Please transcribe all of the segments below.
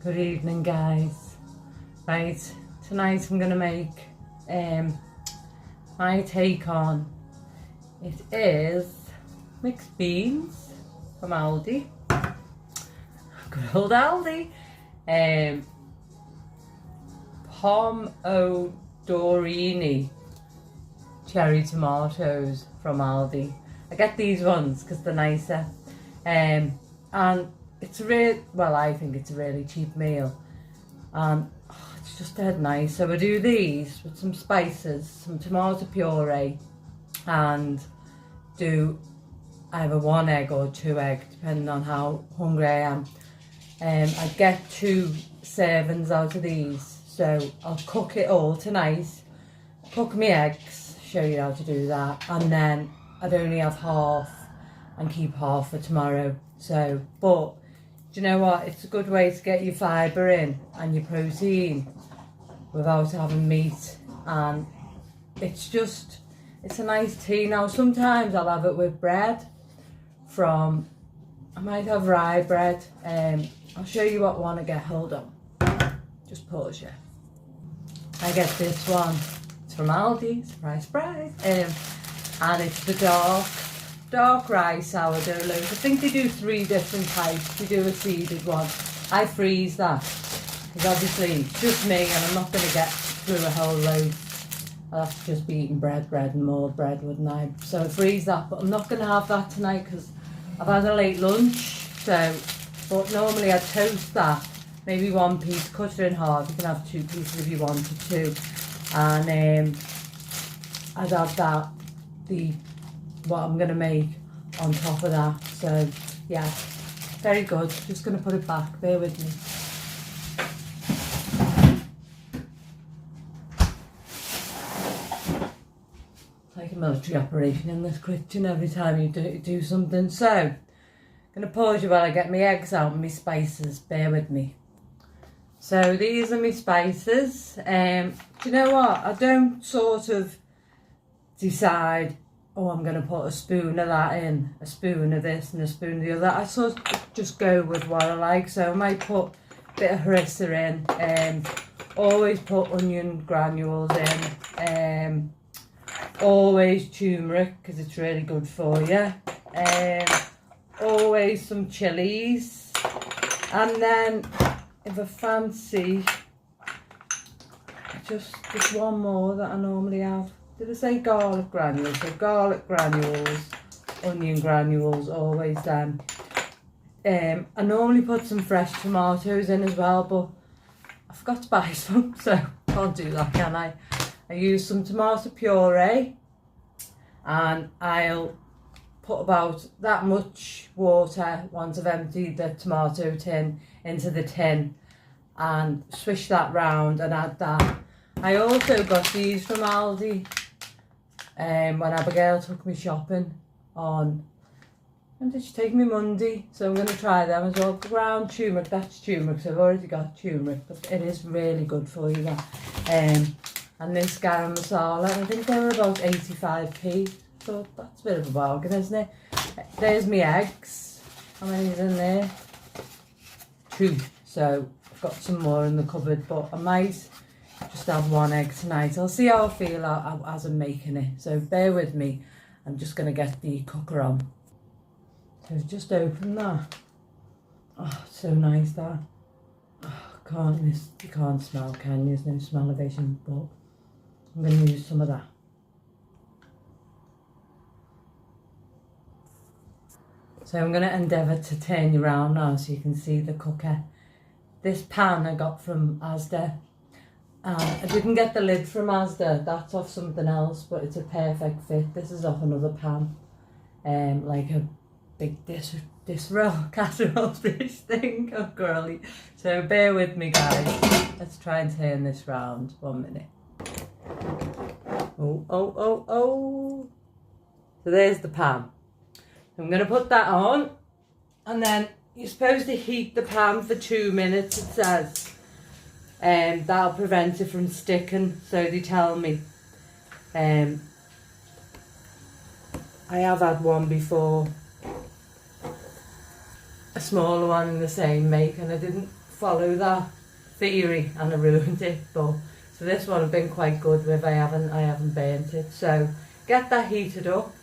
Good evening, guys. Right, tonight I'm gonna make my take on it is mixed beans from Aldi. Good old Aldi. Pomodorini cherry tomatoes from Aldi. I get these ones because they're nicer. And it's I think it's a really cheap meal. And it's just dead nice. So I do these with some spices, some tomato puree, and do either 1 egg or 2 eggs, depending on how hungry I am. I get 2 servings out of these. So I'll cook it all tonight, cook my eggs, show you how to do that, and then I'd only have half and keep half for tomorrow. So, but do you know what? It's a good way to get your fibre in and your protein without having meat. And it's a nice tea. Now, sometimes I'll have it with bread I might have rye bread. I'll show you what one I get. Hold on. Just pause you. I get this one. It's from Aldi. Surprise. And it's the dark rye sourdough loaf. I think they do 3 different types. They do a seeded one. I freeze that because obviously it's just me and I'm not going to get through a whole loaf. I'll have to just be eating bread and more bread, wouldn't I? So I freeze that, but I'm not going to have that tonight because I've had a late lunch. But normally I'd toast that, maybe 1 piece, cut it in half. You can have 2 pieces if you wanted to. And I'd have that, what I'm going to make on top of that. So yeah, very good. Just going to put it back, bear with me. It's like a military operation in this kitchen every time you do something. So I'm going to pause you while I get my eggs out and my spices, bear with me. So these are my spices. Do you know what? I don't sort of decide, oh, I'm going to put a spoon of that in, a spoon of this and a spoon of the other. I sort of just go with what I like. So I might put a bit of harissa in. Always put onion granules in. Always turmeric because it's really good for you. Always some chilies. And then if I fancy, just one more that I normally have. Did I say garlic granules? So garlic granules, onion granules, always them. I normally put some fresh tomatoes in as well, but I forgot to buy some, so can't do that, can I? I use some tomato puree, and I'll put about that much water once I've emptied the tomato tin into the tin, and swish that round and add that. I also got these from Aldi. When Abigail took me shopping on, when did she take me? Monday. So I'm going to try them as well. Ground turmeric, that's turmeric, so I've already got turmeric, but it is really good for you, that. And this garam masala, I think they were about 85p, so that's a bit of a bargain, isn't it? There's my eggs. How many is in there? 2. So I've got some more in the cupboard, but I might just have 1 egg tonight. I'll see how I feel as I'm making it. So bear with me. I'm just going to get the cooker on. So just open that. Oh, so nice that. Oh, you can't smell, can you? There's no smell-o-vision, but I'm going to use some of that. So I'm going to endeavour to turn you around now so you can see the cooker. This pan I got from Asda. I didn't get the lid from Asda, that's off something else, but it's a perfect fit. This is off another pan, like a big casserole dish thing. Oh girly. So bear with me, guys. Let's try and turn this round. 1 minute. Oh. So there's the pan. I'm going to put that on, and then you're supposed to heat the pan for 2 minutes, it says. That'll prevent it from sticking, so they tell me. I have had one before, a smaller one in the same make, and I didn't follow that theory and I ruined it. But so this one I've been quite good with. I haven't burnt it. So get that heated up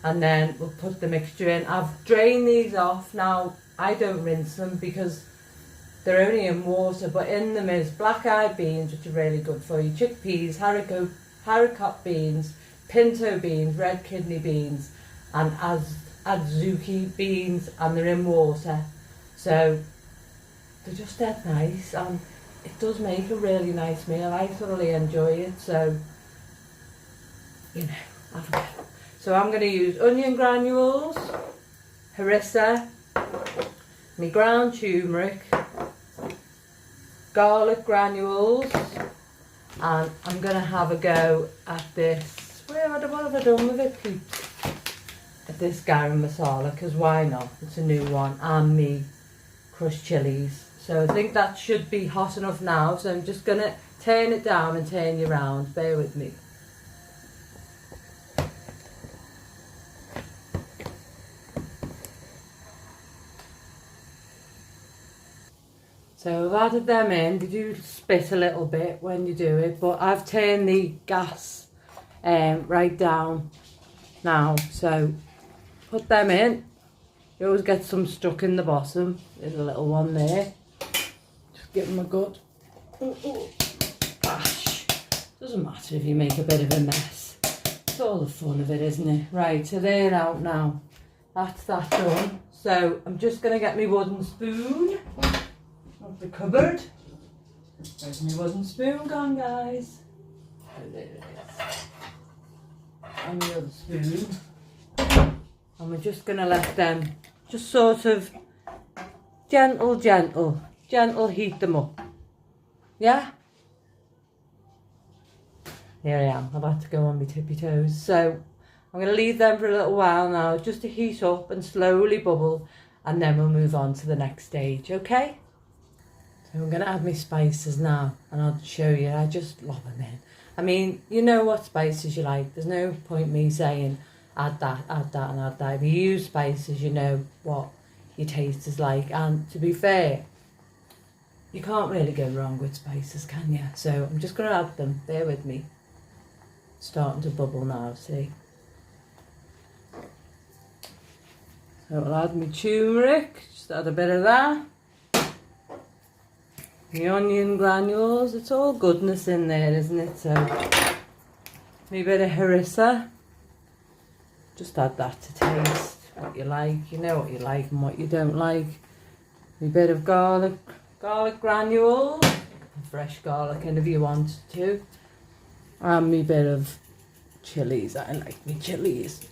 and then we'll put the mixture in. I've drained these off. Now I don't rinse them because they're only in water, but in them is black-eyed beans, which are really good for you, chickpeas, haricot beans, pinto beans, red kidney beans, and adzuki beans, and they're in water. So they're just that nice, and it does make a really nice meal. I thoroughly enjoy it, so, you know, have a go. So I'm going to use onion granules, harissa, my ground turmeric, garlic granules, and I'm going to have a go at this. What have I done with it, peeps? At this garam masala, because why not? It's a new one, and me crushed chilies. So I think that should be hot enough now, so I'm just going to turn it down and turn you round. Bear with me. So I've added them in. They do spit a little bit when you do it, but I've turned the gas right down now. So put them in. You always get some stuck in the bottom. There's a little one there. Just give them a good bash. Doesn't matter if you make a bit of a mess. It's all the fun of it, isn't it? Right, so they're out now. That's that done. So I'm just going to get my wooden spoon of the cupboard. Where's my wooden spoon gone, guys? Oh, there it is. And the other spoon. And we're just going to let them just sort of gentle heat them up. Yeah? Here I am, about to go on my tippy toes. So I'm going to leave them for a little while now just to heat up and slowly bubble, and then we'll move on to the next stage, okay? So I'm going to add my spices now and I'll show you. I just lob them in. I mean, you know what spices you like. There's no point me saying add that and add that. If you use spices, you know what your taste is like. And to be fair, you can't really go wrong with spices, can you? So I'm just going to add them. Bear with me. It's starting to bubble now, see? So I'll add my turmeric. Just add a bit of that. The onion granules, it's all goodness in there, isn't it? So, maybe a bit of harissa. Just add that to taste, what you like. You know what you like and what you don't like. A bit of garlic granules. Fresh garlic in if you want to. And me bit of chilies. I like me chilies.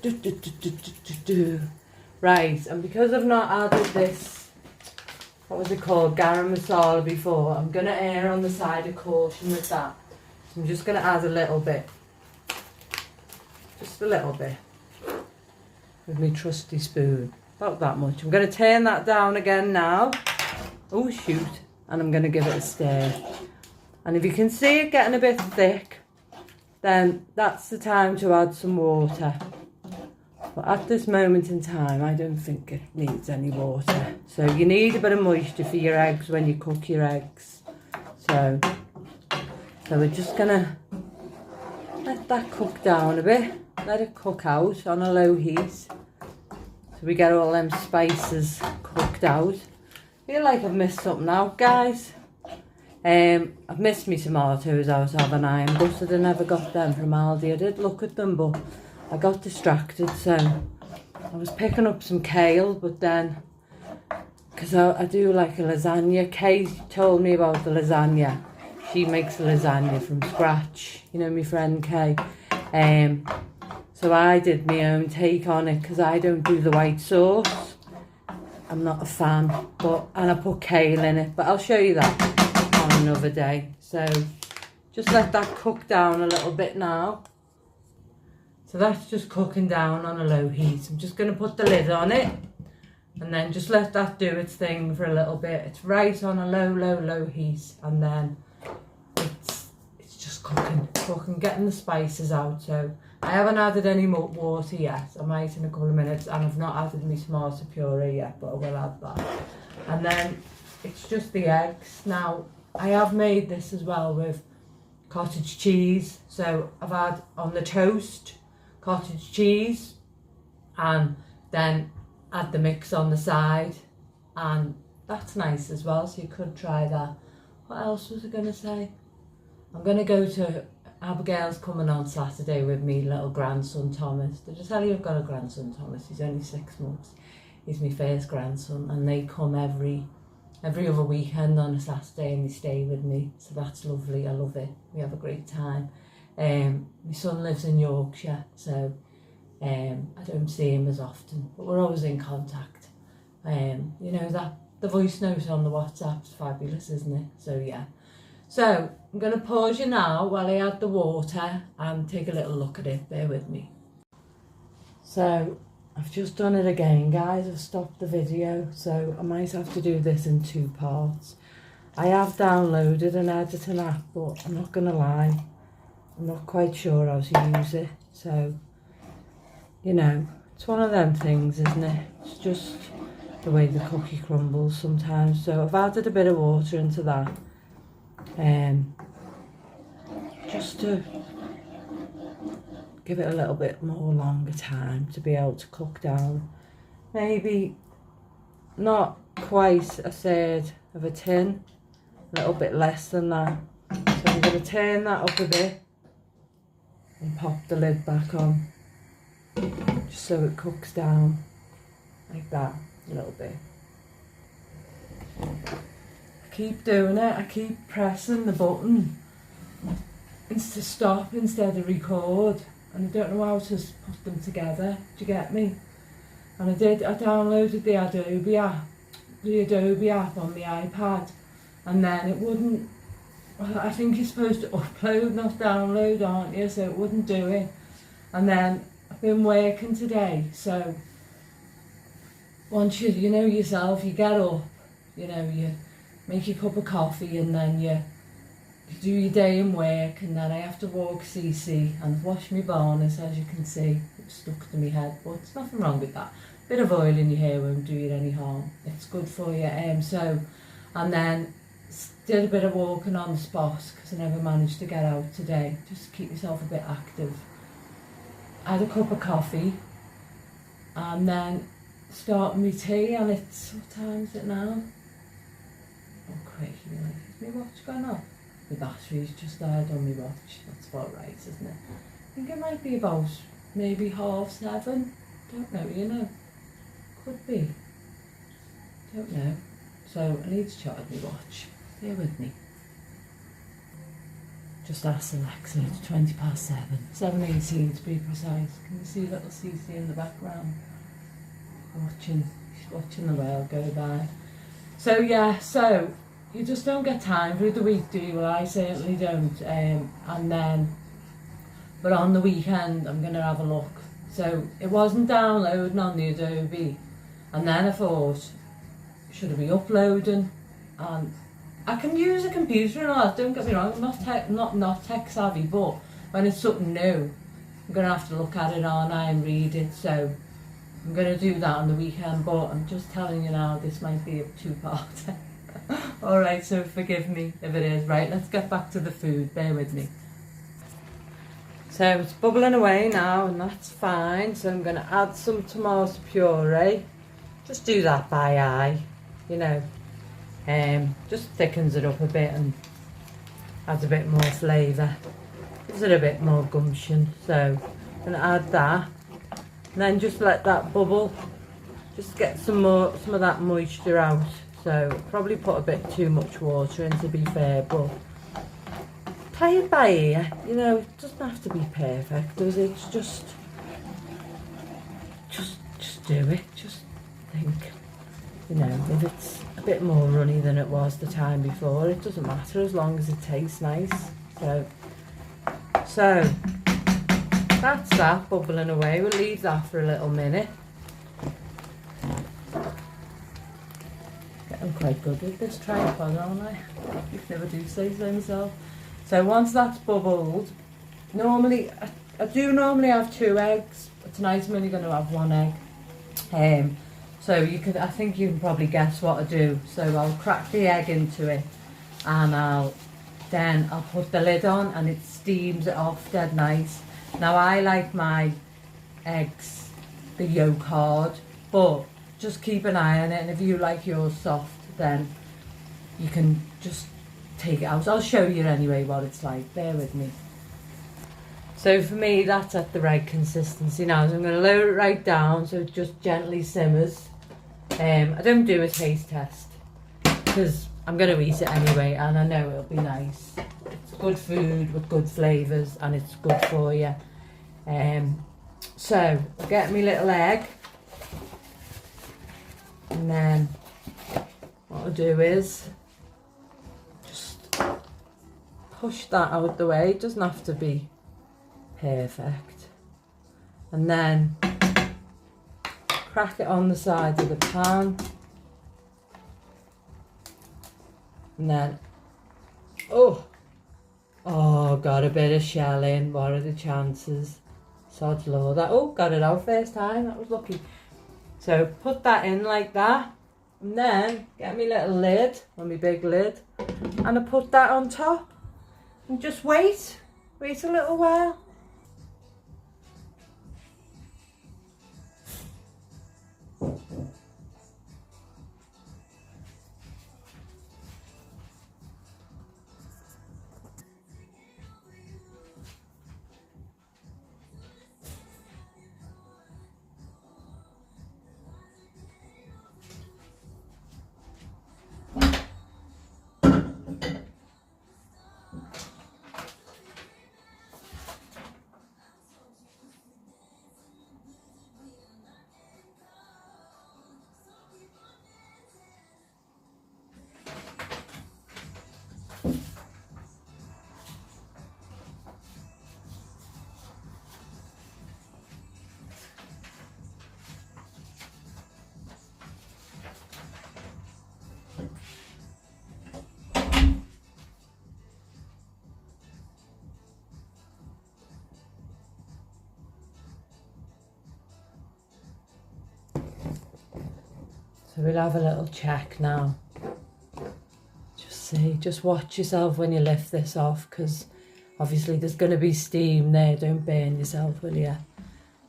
Right, and because I've not added this, what was it called, garam masala before, I'm going to err on the side of caution with that. So I'm just going to add a little bit. Just a little bit. With my trusty spoon. About that much. I'm going to turn that down again now. Oh shoot. And I'm going to give it a stir. And if you can see it getting a bit thick, then that's the time to add some water. But at this moment in time, I don't think it needs any water. So you need a bit of moisture for your eggs when you cook your eggs. So we're just going to let that cook down a bit. Let it cook out on a low heat. So we get all them spices cooked out. I feel like I've missed something out, guys. I've missed my tomatoes out, haven't I? And gutted I never got them from Aldi. I did look at them, but I got distracted, so I was picking up some kale, but then, because I do like a lasagna. Kay told me about the lasagna. She makes a lasagna from scratch, you know, my friend Kay. So I did my own take on it, because I don't do the white sauce. I'm not a fan, and I put kale in it, but I'll show you that on another day. So just let that cook down a little bit now. So that's just cooking down on a low heat. I'm just going to put the lid on it and then just let that do its thing for a little bit. It's right on a low heat, and then it's just cooking, getting the spices out. So I haven't added any more water yet. I might in a couple of minutes, and I've not added my tomato puree yet, but I will add that. And then it's just the eggs. Now, I have made this as well with cottage cheese. So I've had on the toast cottage cheese and then add the mix on the side, and that's nice as well, so you could try that. What else was I going to say? I'm going to go to Abigail's coming on Saturday with me little grandson Thomas. Did I tell you I've got a grandson Thomas? He's only 6 months. He's my first grandson, and they come every other weekend on a Saturday and they stay with me, so that's lovely. I love it. We have a great time. My son lives in Yorkshire, so I don't see him as often, but we're always in contact. You know, that the voice note on the WhatsApp's fabulous, isn't it? So yeah. So I'm going to pause you now while I add the water and take a little look at it. Bear with me. So I've just done it again, guys. I've stopped the video, so I might have to do this in 2 parts. I have downloaded an editing app, but I'm not going to lie, I'm not quite sure how to use it. So, you know, it's one of them things, isn't it? It's just the way the cookie crumbles sometimes. So I've added a bit of water into that, just to give it a little bit more longer time to be able to cook down. Maybe not quite a third of a tin, a little bit less than that. So I'm going to turn that up a bit and pop the lid back on, just so it cooks down like that a little bit. I keep doing it, I keep pressing the button to stop instead of record, and I don't know how to put them together. Do you get me? And I downloaded the Adobe app on the iPad, and then it wouldn't. Well, I think you're supposed to upload, not download, aren't you? So it wouldn't do it. And then I've been working today, so once you know yourself, you get up, you know, you make your cup of coffee, and then you do your day in work, and then I have to walk CC and wash my bonnet, as you can see. It's stuck to my head, but there's nothing wrong with that. Bit of oil in your hair won't do you any harm. It's good for you. And then did a bit of walking on the spot, because I never managed to get out today, just to keep myself a bit active. Had a cup of coffee, and then started my tea, and it's, what time is it now? Oh, crazy, is my watch gone off? The battery's just died on my watch. That's about right, isn't it? I think it might be about maybe 7:30. Don't know, you know. Could be. Don't know. So I need to charge my watch. Bear with me. Just ask Alexa, it's 7:20. 7:18 to be precise. Can you see little Cece in the background? She's watching the world go by. So yeah, so you just don't get time through the week, do you? Well, I certainly don't. But on the weekend, I'm going to have a look. So it wasn't downloading on the Adobe, and then I thought, should I be uploading? And I can use a computer and all that, don't get me wrong, I'm not tech savvy, but when it's something new, I'm going to have to look at it and read it. So I'm going to do that on the weekend, but I'm just telling you now, this might be a 2-parter. Alright, so forgive me if it is. Right, let's get back to the food, bear with me. So it's bubbling away now, and that's fine. So I'm going to add some tomato puree. Just do that by eye, you know. Just thickens it up a bit and adds a bit more flavour. Gives it a bit more gumption. So I'm going to add that. And then just let that bubble. Just get some of that moisture out. So probably put a bit too much water in, to be fair, but play it by ear. You know, it doesn't have to be perfect, does it? It's just do it. Just think, you know, if it's a bit more runny than it was the time before, it doesn't matter as long as it tastes nice. So that's that bubbling away. We'll leave that for a little minute. I'm quite good with this tripod, aren't I? If never do say so myself. So once that's bubbled, normally I do normally have 2 eggs, but tonight I'm only going to have 1 egg. So you can, I think you can probably guess what I do. So I'll crack the egg into it, and I'll put the lid on, and it steams it off dead nice. Now I like my eggs the yolk hard, but just keep an eye on it, and if you like yours soft, then you can just take it out. I'll show you anyway what it's like, bear with me. So for me, that's at the right consistency now. So I'm going to lower it right down so it just gently simmers. I don't do a taste test because I'm going to eat it anyway, and I know it'll be nice. It's good food with good flavours, and it's good for you. So I'll get me little egg, and then what I'll do is just push that out the way. It doesn't have to be perfect, and then crack it on the side of the pan, and then got a bit of shell in. What are the chances? Sod's law. That got it out first time. That was lucky. So put that in like that, and then get me little lid, or my big lid, and I put that on top, and just wait a little while. So we'll have a little check now. Just watch yourself when you lift this off, because obviously there's going to be steam there. Don't burn yourself, will you?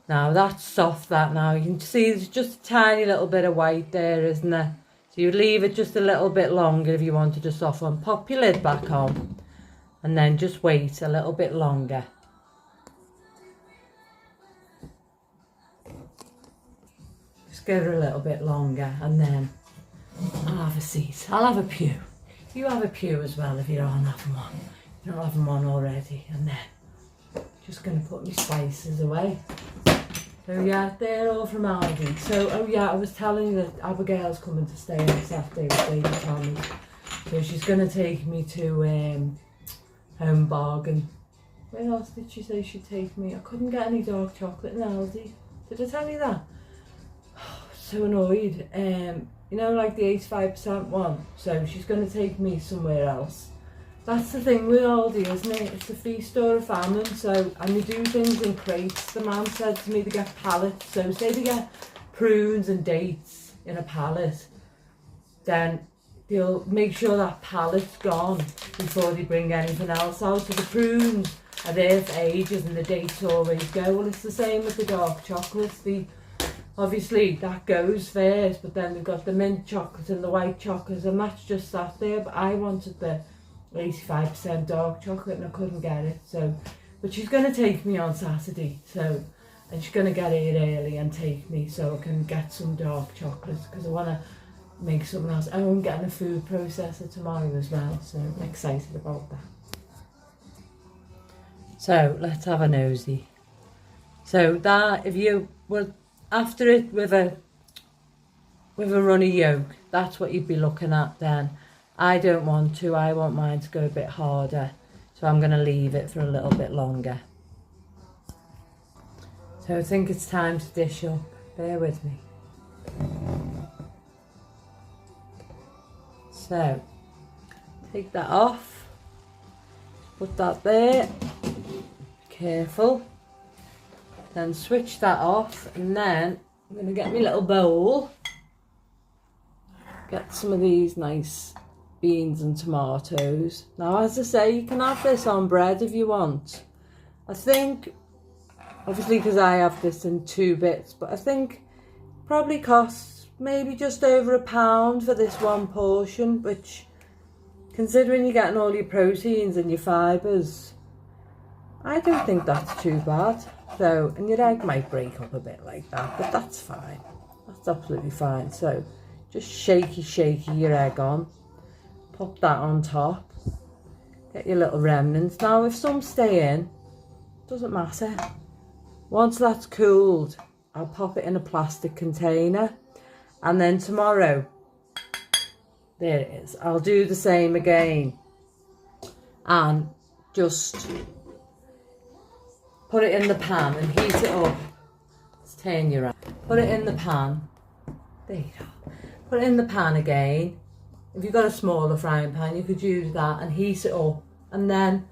Now that's soft, that now. You can see there's just a tiny little bit of white there, isn't there? So you leave it just a little bit longer if you wanted to soften. Pop your lid back on, and then just wait a little bit longer. Just give it a little bit longer, and then I'll have a seat. I'll have a pew. You have a pew as well if you don't have one. You're not having one already. And then just going to put my spices away. So yeah, they're all from Aldi. So I was telling you that Abigail's coming to stay on Saturday with Baby Tommy. So she's going to take me to Home Bargain. Where else did she say she'd take me? I couldn't get any dark chocolate in Aldi. Did I tell you that? So annoyed. You know, like the 85% one. So she's going to take me somewhere else. That's the thing with Aldi, isn't it? It's a feast or a famine. So, and they do things in crates. The man said to me they get pallets. So say they get prunes and dates in a pallet, then they'll make sure that pallet's gone before they bring anything else out. So the prunes are there for ages, and the dates always go. Well, it's the same with the dark chocolates. Obviously that goes first, but then we've got the mint chocolate and the white chocolate, and that's just sat there. But I wanted the 85% dark chocolate, and I couldn't get it. So, but she's going to take me on Saturday, so, and she's going to get here early and take me so I can get some dark chocolate, because I want to make something else. I'm getting a food processor tomorrow as well, so I'm excited about that. So let's have a nosy. So that, if you were after it with a runny yolk, that's what you'd be looking at then. I don't want to. I want mine to go a bit harder, so I'm going to leave it for a little bit longer. So I think it's time to dish up. Bear with me. So take that off, put that there, careful. Then switch that off, and then I'm going to get my little bowl, get some of these nice beans and tomatoes. Now, as I say, you can have this on bread if you want. I think, obviously because I have this in 2 bits, but I think probably costs maybe just over £1 for this one portion, which, considering you're getting all your proteins and your fibres, I don't think that's too bad. So, and your egg might break up a bit like that, but that's fine. That's absolutely fine. So, just shaky your egg on. Pop that on top. Get your little remnants. Now, if some stay in, doesn't matter. Once that's cooled, I'll pop it in a plastic container. And then tomorrow, there it is. I'll do the same again. And just put it in the pan and heat it up. Let's turn you around. Put it in the pan. There you go. Put it in the pan again. If you've got a smaller frying pan, you could use that and heat it up. And then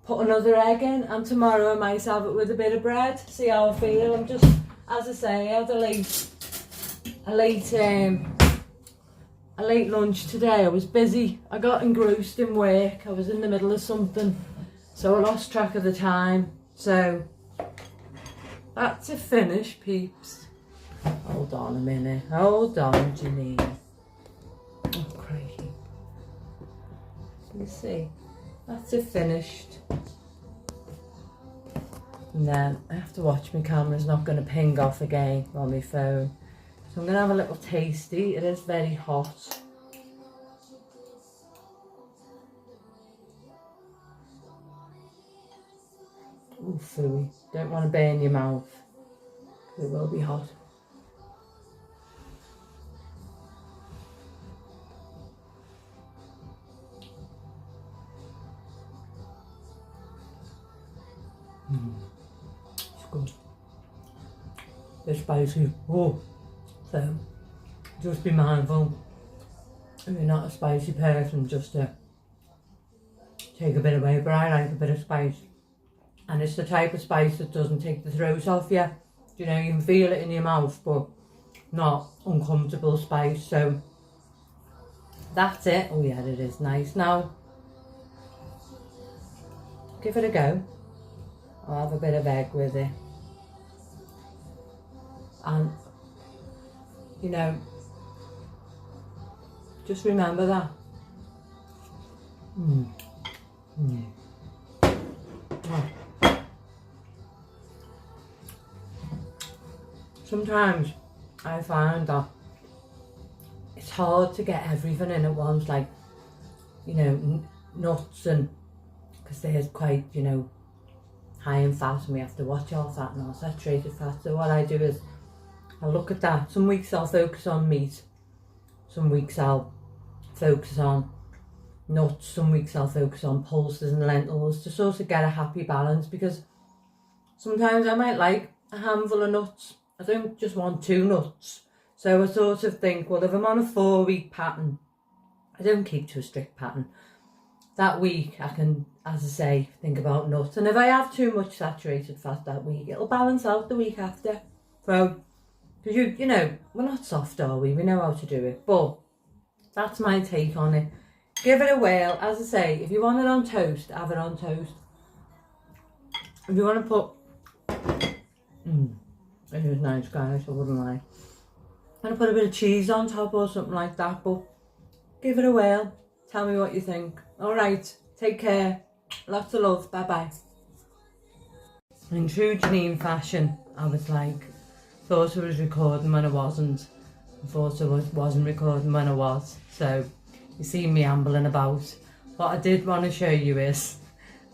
put another egg in. And tomorrow I might have it with a bit of bread. See how I feel. I'm just, as I say, I had a late lunch today. I was busy. I got engrossed in work. I was in the middle of something. So I lost track of the time. So that's a finish, peeps. Hold on a minute. Hold on, Janine. Oh, crikey. You see, that's it finished. And then I have to watch my camera's not going to ping off again on my phone. So I'm going to have a little tasty. It is very hot. Ooh, fooey. Don't want to burn your mouth. It will be hot. It's good. It's spicy. Oh, so just be mindful if you're not a spicy person, just to take a bit away. But I like a bit of spice, and it's the type of spice that doesn't take the throat off you. You know, you can feel it in your mouth, but not uncomfortable spice. So that's it. Oh yeah, it is nice. Now give it a go. I'll have a bit of egg with it. And, you know, just remember that. Oh. Sometimes I find that it's hard to get everything in at once, like, you know, nuts, and because they're quite, you know, high in fat, and we have to watch our fat and our saturated fat. So what I do is I'll look at that. Some weeks I'll focus on meat, some weeks I'll focus on nuts, some weeks I'll focus on pulses and lentils, to sort of get a happy balance, because sometimes I might like a handful of nuts. I don't just want 2 nuts. So I sort of think, well, if I'm on a 4-week pattern, I don't keep to a strict pattern. That week I can, as I say, think about nuts. And if I have too much saturated fat that week, it'll balance out the week after. So, because you know, we're not soft, are we? We know how to do it. But that's my take on it. Give it a whirl. As I say, if you want it on toast, have it on toast. If you want to put... it is nice, guys, I wouldn't lie. I'm going to put a bit of cheese on top or something like that. But give it a whirl. Tell me what you think. Alright, take care. Lots of love. Bye-bye. In true Janine fashion, I was like, thought I was recording when I wasn't. Thought I wasn't recording when I was. So, you see me ambling about. What I did want to show you is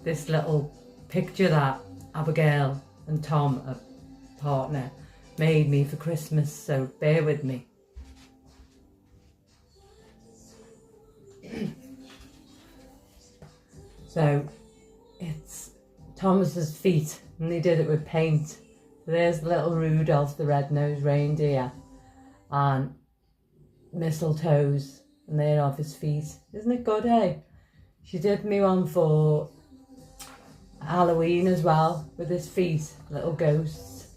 this little picture that Abigail and Tom, a partner, made me for Christmas. So, bear with me. So it's Thomas's feet, and they did it with paint. So there's little Rudolph the red-nosed reindeer, and mistletoes, and they're off his feet. Isn't it good, eh? She did me one for Halloween as well, with his feet, little ghosts.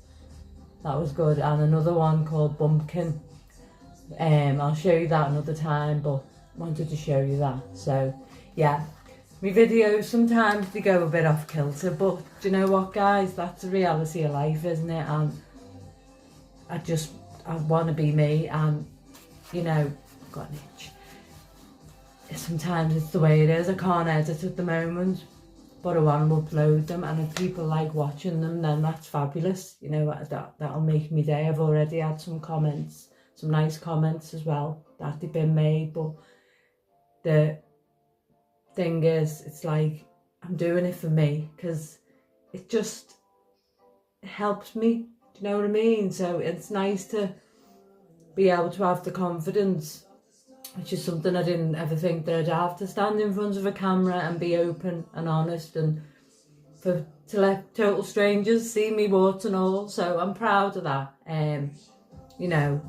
That was good. And another one called Bumpkin. I'll show you that another time, but wanted to show you that. So yeah, my videos sometimes they go a bit off kilter, but do you know what, guys, that's the reality of life, isn't it? And I want to be me, and you know, I've got an itch. Sometimes it's the way it is. I can't edit at the moment, but I want to upload them, and if people like watching them, then that's fabulous. You know, that'll make me day. I've already had some comments, some nice comments as well that they've been made, but the thing is, it's like I'm doing it for me because it just helps me. Do you know what I mean? So it's nice to be able to have the confidence, which is something I didn't ever think that I'd have, to stand in front of a camera and be open and honest, and to let total strangers see me warts and all. So I'm proud of that. You know,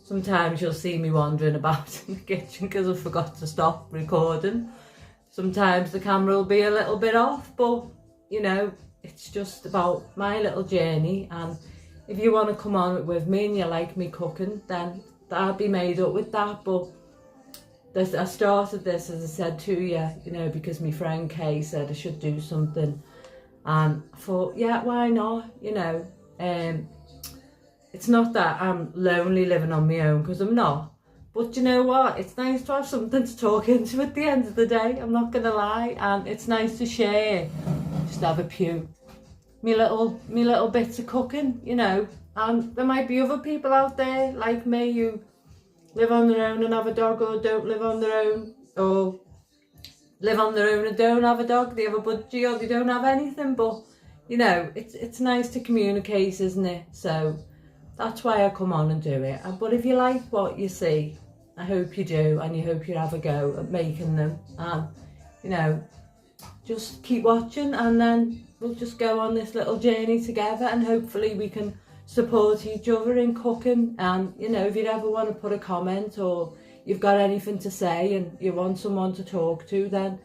sometimes you'll see me wandering about in the kitchen because I forgot to stop recording. Sometimes the camera will be a little bit off, but you know, it's just about my little journey. And if you want to come on with me and you like me cooking, then I'll be made up with that. But I started this, as I said to you, you know, because my friend Kay said I should do something, and I thought, yeah, why not? You know, it's not that I'm lonely living on my own, because I'm not. But you know what? It's nice to have something to talk into at the end of the day. I'm not gonna lie, and it's nice to share. Just have a pew, me little bits of cooking, you know. And there might be other people out there like me who live on their own and have a dog, or don't live on their own, or live on their own and don't have a dog. They have a budgie, or they don't have anything. But you know, it's nice to communicate, isn't it? So that's why I come on and do it. But if you like what you see, I hope you do, and you hope you have a go at making them. And you know, just keep watching, and then we'll just go on this little journey together, and hopefully we can support each other in cooking. And you know, if you ever want to put a comment, or you've got anything to say and you want someone to talk to, then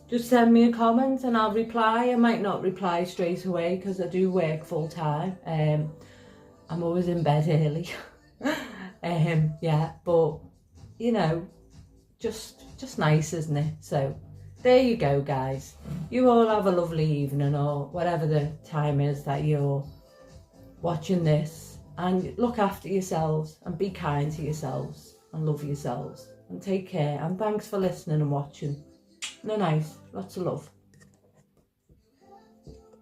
just send me a comment and I'll reply. I might not reply straight away because I do work full time. I'm always in bed early. Yeah, but you know, just nice, isn't it? So there you go, guys. You all have a lovely evening, or whatever the time is that you're watching this, and look after yourselves and be kind to yourselves and love yourselves and take care. And thanks for listening and watching. No, nice. Lots of love.